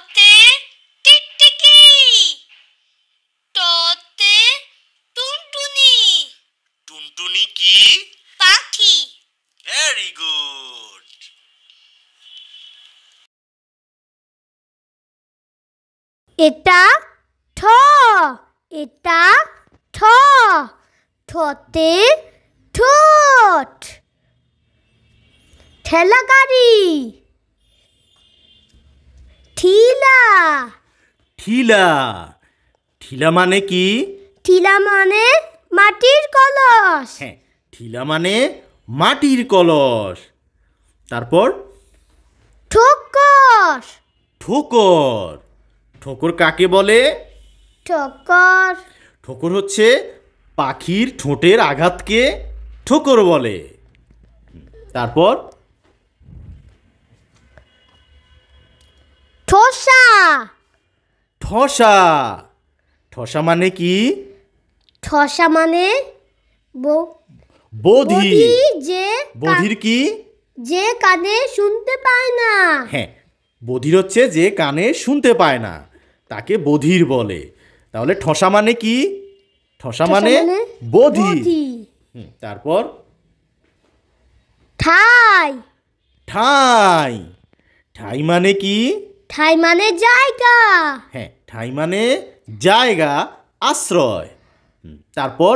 টতে টিকটিকি, টতে টুনটুনি। টুনটুনি কি? পাখি। Very good. এটা ঠ, এটা ঠ, ঠতে ঠোঁট। ঠেলা গাড়ি। ঠিলা। ঠিলা। ঠিলা মানে কি? ঠিলা মানে মাটির কলস। হ্যাঁ, ঠিলা মানে মাটির কলস। তারপর ঠোকর। ঠোকর। ঠোকর কাকে বলে? ঠোকর। ঠোকর হচ্ছে পাখির ঠোঁটের আঘাতকে ঠোকর বলে। তারপর ঠোসা। ঠসা। ঠসা মানে কি? ঠসা মানে বধি। যে বধির কি? যে কানে শুনতে পায় না। হ্যাঁ, বধির হচ্ছে যে কানে শুনতে পায় না, তাকে বধির বলে। তাহলে ঠসা মানে কি? ঠসা মানে বধির। তারপর ঠাই। ঠাই। ঠাই মানে কি? ঠাই মানে জায়গা। হ্যাঁ, ঠাই মানে জায়গা, আশ্রয়। তারপর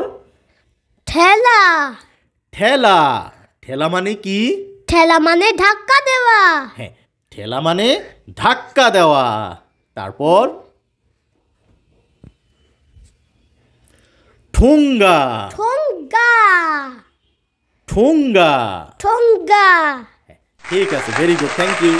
ঠেলা। ঠেলা। ঠেলা মানে কি? ঠেলা মানে ধাক্কা দেওয়া। হ্যাঁ, ঠেলা মানে ধাক্কা দেওয়া। তারপর ঠোঙ্গা। ঠোঙ্গা। ঠোঙ্গা। ঠোঙ্গা। ঠিক আছে, ভেরি গুড, থ্যাংক ইউ।